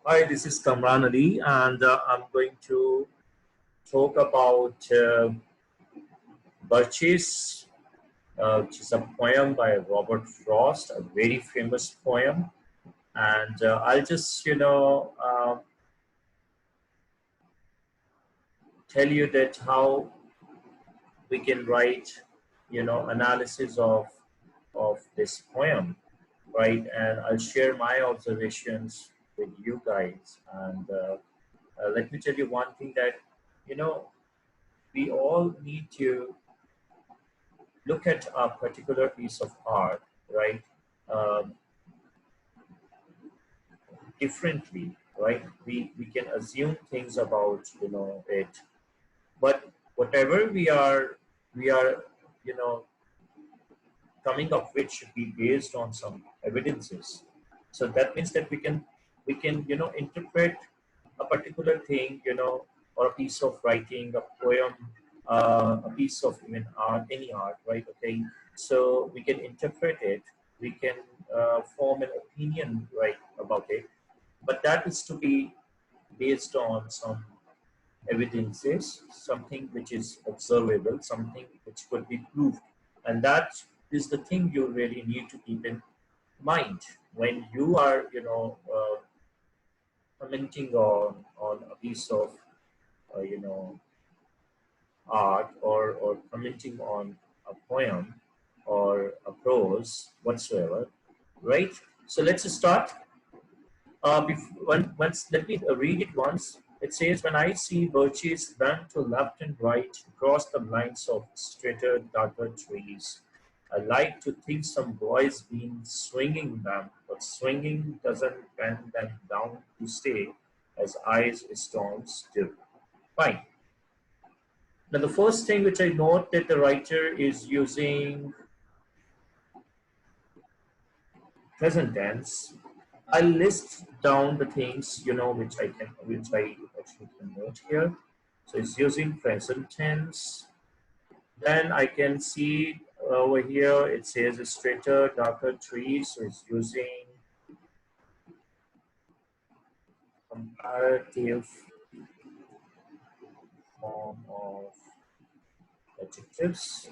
Hi, this is Kamran Ali, and I'm going to talk about Birches, which is a poem by Robert Frost, a very famous poem. And I'll just, tell you that how we can write, analysis of this poem, right? And I'll share my observations with you guys. And let me tell you one thing that, you know, we all need to look at a particular piece of art, right, um, differently, right? We can assume things about it, but whatever we are you know coming up with should be based on some evidences. So that means that we can interpret a particular thing, or a piece of writing, a poem, a piece of even art, any art, right? Okay, so we can interpret it, we can form an opinion, right, about it, but that is to be based on some evidences, something which is observable, something which could be proved. And that is the thing you really need to keep in mind when you are, commenting on a piece of, uh, you know, art, or commenting on a poem or a prose whatsoever, right? So let's start. Let me read it once. It says, "When I see birches bent to left and right across the lines of straighter, darker trees, I like to think some boy's been swinging them, but swinging doesn't bend them down to stay, as ice storms do." Fine. Now, the first thing which I note that the writer is using present tense. I'll list down the things which I actually can note here. So it's using present tense. Then I can see over here it says a straighter, darker trees. So it's using comparative form of adjectives.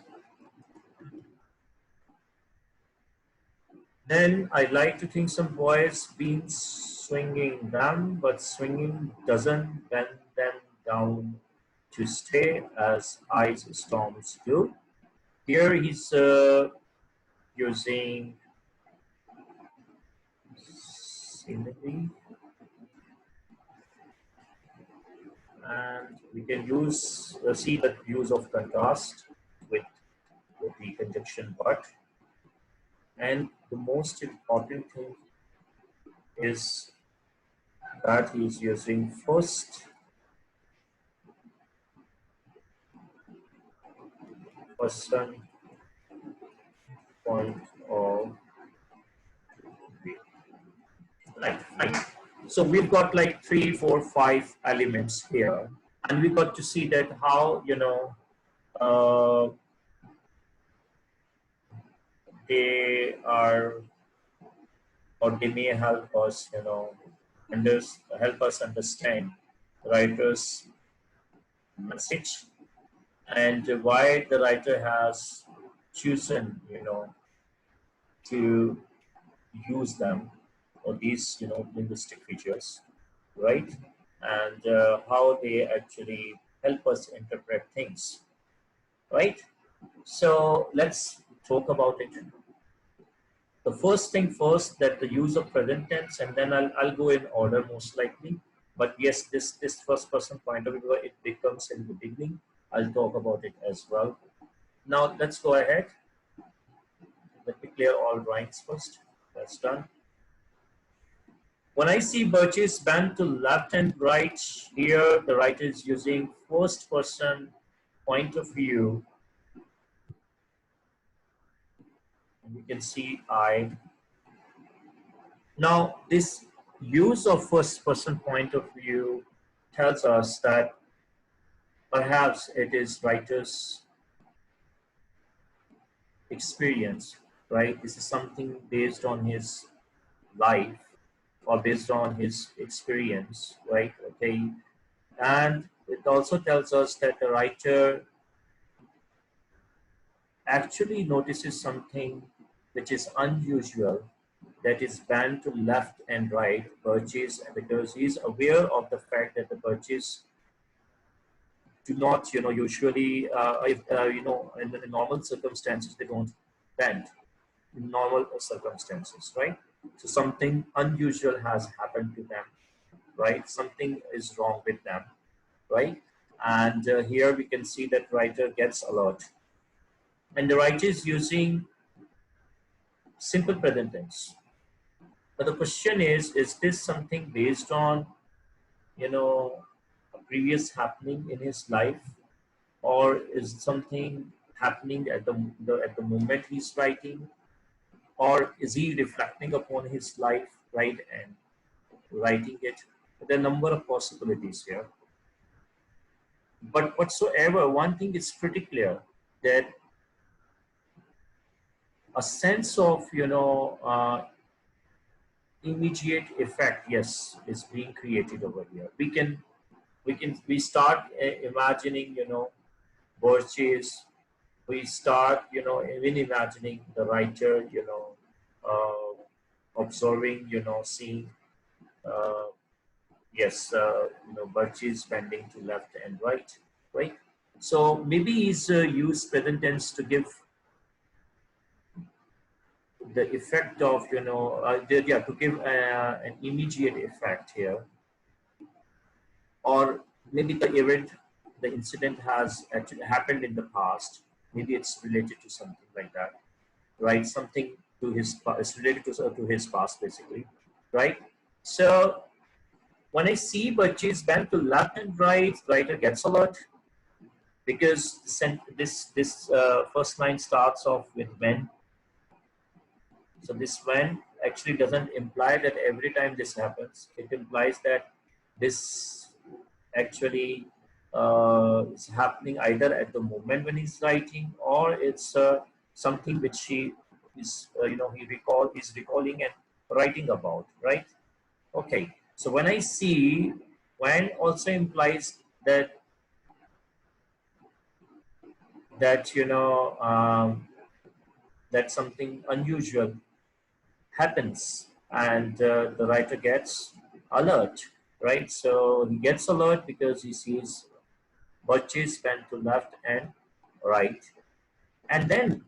Then I like to think some boys been swinging them, but swinging doesn't bend them down to stay as ice storms do. Here he's using scenery, and we can use see the use of contrast with the conjunction but. And the most important thing is that he is using first person point of view. Right. So we've got like 3, 4, 5 elements here, and we got to see that how uh, they are, or they may help us, help us understand the writer's message, and why the writer has chosen, to use them, or these, linguistic features, right? And how they actually help us interpret things, right? So let's talk about it. The first thing first, that the use of present tense, and then I'll go in order most likely. But yes, this first person point of view, it becomes in the beginning. I'll talk about it as well. Now let's go ahead. Let me clear all drawings first. That's done. When I see birches bent to left and right, here the writer is using first person point of view. And we can see I. Now this use of first person point of view tells us that perhaps it is writer's experience, right? This is something based on his life, or based on his experience, right? Okay, and it also tells us that the writer actually notices something which is unusual, that is bent to left and right birches, because he is aware of the fact that the birches do not, usually, if in the normal circumstances, they don't bend in normal circumstances, right? So something unusual has happened to them, right? Something is wrong with them, right? And here we can see that writer gets alert, and the writer is using simple present tense. But the question is this something based on, a previous happening in his life, or is something happening at the moment he's writing, or is he reflecting upon his life, right, and writing it? There are a number of possibilities here. But whatsoever, one thing is pretty clear, that a sense of, immediate effect, yes, is being created over here. We start imagining, birches. We start, even imagining the writer, observing, seeing, uh, yes, birches bending to left and right, right? So maybe he's used present tense to give the effect of, yeah, to give an immediate effect here, or maybe the incident has actually happened in the past. Maybe it's related to something like that, right? Something to it's related to his past, basically, right? So when I see birches bend to left and right, writer gets alert, because this first line starts off with when. So this when actually doesn't imply that every time this happens. It implies that this actually is happening either at the moment when he's writing, or it's something which he is, he's recalling and writing about, right? Okay. So when I see, when also implies that that something unusual happens, and the writer gets alert, right? So he gets alert because he sees birches bend to left and right, and then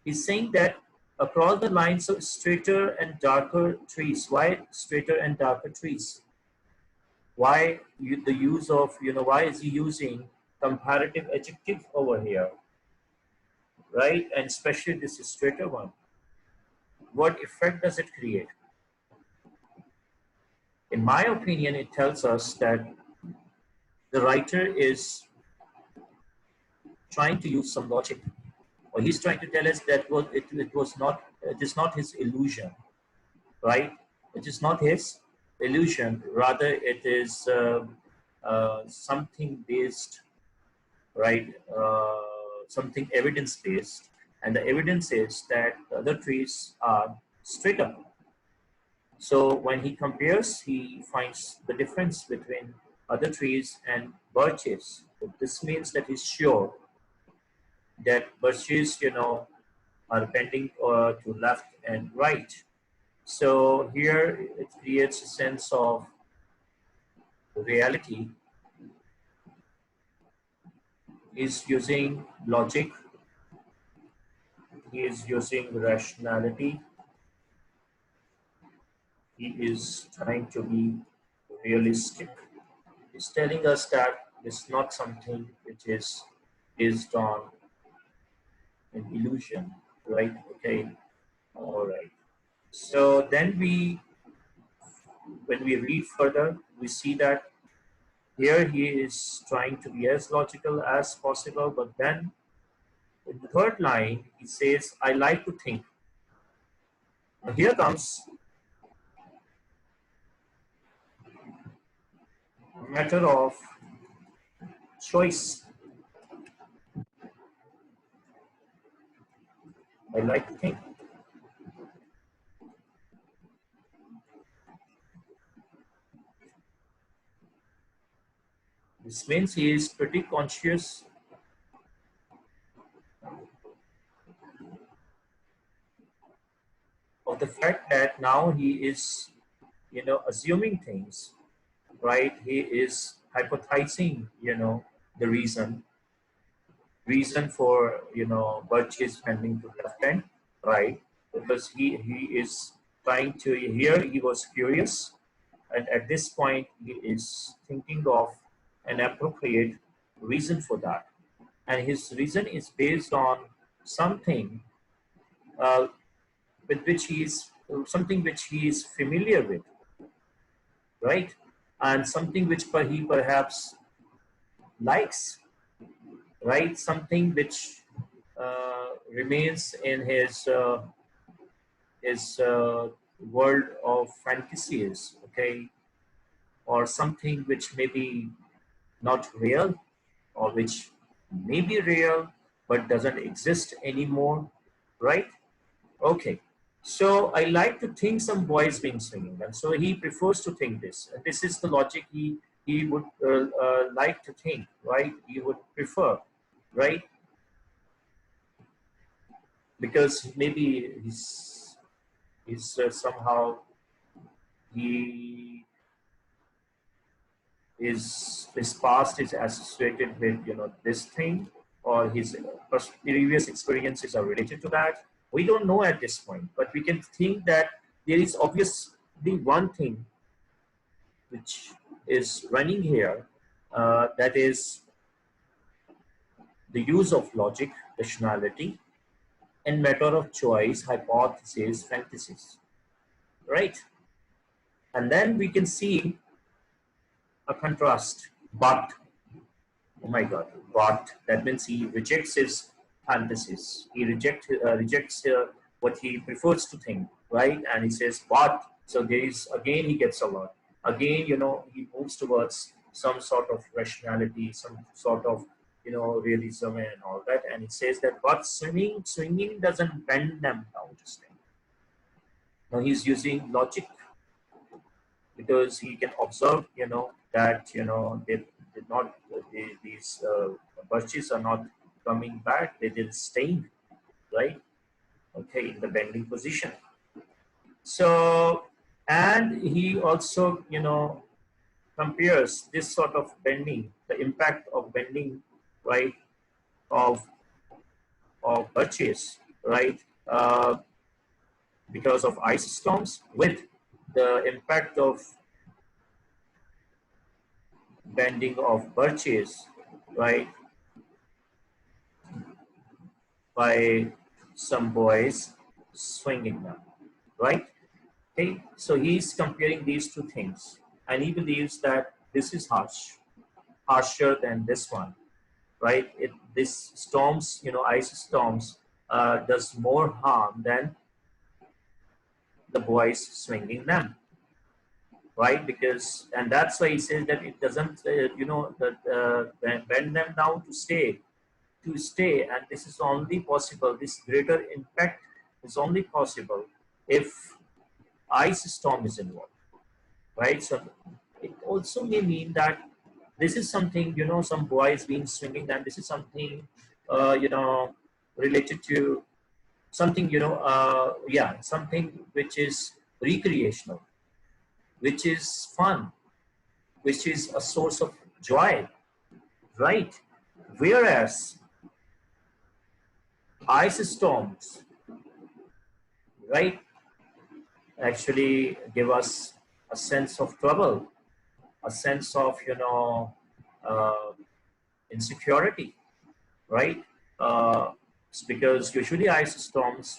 he's saying that across the lines of straighter and darker trees. Why straighter and darker trees? Why the use of, why is he using comparative adjective over here, right? And especially this straighter one. What effect does it create? In my opinion, it tells us that the writer is trying to use some logic, or he's trying to tell us that it is not his illusion, right? It is not his illusion. Rather, it is something based, right? Something evidence based, and the evidence is that the other trees are straight up. So when he compares, he finds the difference between other trees and birches. So this means that he's sure that birches, are bending to left and right. So here it creates a sense of reality. He's using logic, he is using rationality, he is trying to be realistic. He's telling us that it's not something which is based on an illusion, right? Okay, all right. So then when we read further, we see that here he is trying to be as logical as possible, but then in the third line, he says, I like to think. Now here comes a matter of choice. I like to think. This means he is pretty conscious of the fact that now he is, assuming things, right? He is hypothesizing, the reason for, birches bending to left and right, because he is trying to, here he was curious, and at this point he is thinking of an appropriate reason for that, and his reason is based on something, uh, with which he is something which he is familiar with, right? And something which he perhaps likes, right? Something which remains in his world of fantasies, okay, or something which may be not real, or which may be real but doesn't exist anymore, right? Okay. So I like to think some boys being swinging, and so he prefers to think this. And this is the logic he would like to think, right? He would prefer, right? Because maybe he's somehow he his past is associated with, this thing, or his previous experiences are related to that. We don't know at this point, but we can think that there is obviously one thing which is running here, that is the use of logic, rationality, and matter of choice, hypothesis, fantasies, right? And then we can see a contrast, but, oh my God, but that means he rejects his fantasies. He rejects what he prefers to think, right? And he says, but, so there is, again, he gets a lot. Again, he moves towards some sort of rationality, some sort of, realism and all that. And he says that, but swinging doesn't bend them down to stay. Now he's using logic, because he can observe, that, they did not, these birches are not coming back, they did staying, right? Okay, in the bending position. So, and he also, compares this sort of bending, the impact of bending, right, of birches, right, because of ice storms, with the impact of bending of birches, right, by some boys swinging them, right? Okay, so he's comparing these two things, and he believes that this is harsher than this one, right? This storms, ice storms, does more harm than the boys swinging them, right? Because, and that's why he says that it doesn't, bend them down to stay, and this is only possible, this greater impact is only possible if ice storm is involved, right? So it also may mean that this is something, some boys being swinging, and this is something, related to something, yeah, something which is recreational, which is fun, which is a source of joy, right? Whereas ice storms, right, actually give us a sense of trouble, a sense of, uh, insecurity, right? It's because usually ice storms,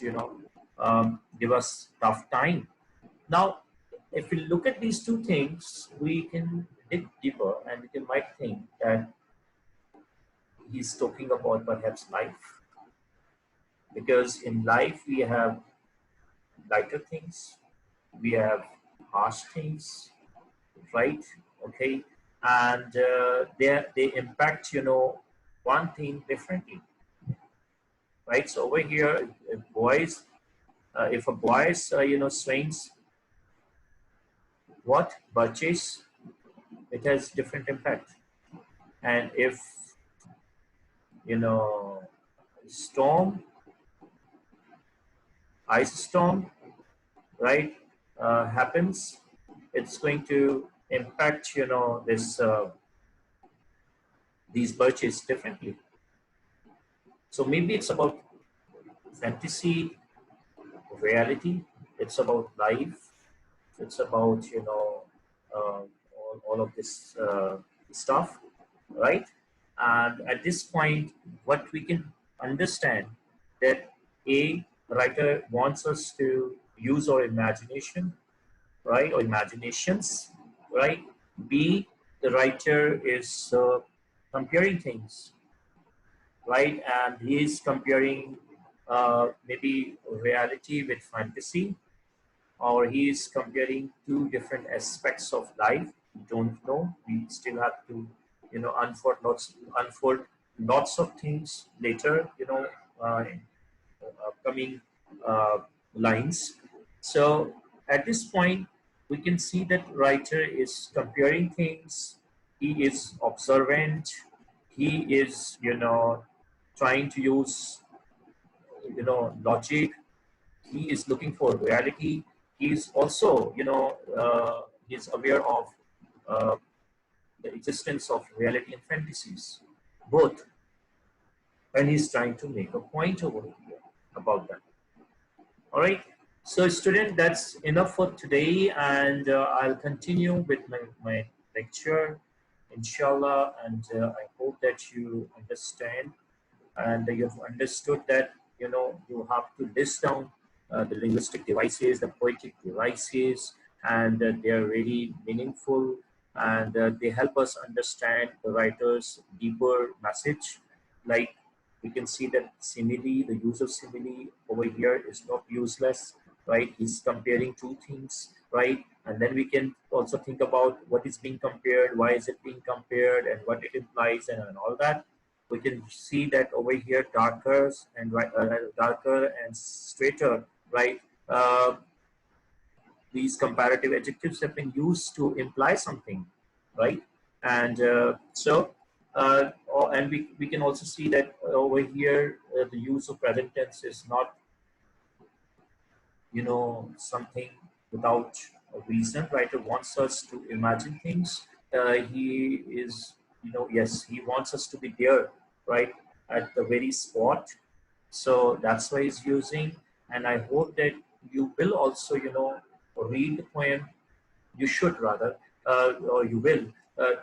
give us tough time. Now, if we look at these two things, we can dig deeper, and we might think that he's talking about perhaps life, because in life we have lighter things, we have harsh things, right? Okay, and they impact, one thing differently, right? So over here, if a boys, swings what birches, it has different impact, And if, you know, storm, ice storm, right, happens, it's going to impact, this these birches differently. So maybe it's about fantasy, reality, it's about life, it's about, all of this stuff, right? And at this point, what we can understand that a writer wants us to use our imagination, right, or imaginations, right? B, the writer is comparing things, right, and he is comparing maybe reality with fantasy, or he is comparing two different aspects of life. We don't know. We still have to, unfold lots of things later, in upcoming uh, lines. So at this point, we can see that writer is comparing things. He is observant. He is, trying to use, logic. He is looking for reality. He is also, he's aware of uh, the existence of reality and fantasies, both, and he's trying to make a point over here about that. All right. So, student, that's enough for today, and I'll continue with my lecture, inshallah, and I hope that you understand and you've understood that you have to list down the linguistic devices, the poetic devices, and they are really meaningful, and they help us understand the writer's deeper message. Like we can see that simile, the use of simile over here is not useless, right? He's comparing two things, right? And then we can also think about what is being compared, why is it being compared, and what it implies, and all that. We can see that over here, darker and straighter, right? These comparative adjectives have been used to imply something, right? And and we can also see that over here, the use of present tense is not, something without a reason. Writer wants us to imagine things. He is, yes, he wants us to be there, right, at the very spot. So that's why he's using. And I hope that you will also, read the poem. You should rather, or you will,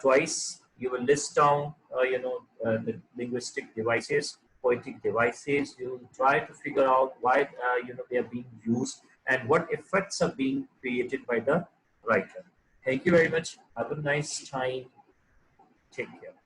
twice. You will list down, the linguistic devices, poetic devices. You will try to figure out why, they are being used and what effects are being created by the writer. Thank you very much. Have a nice time. Take care.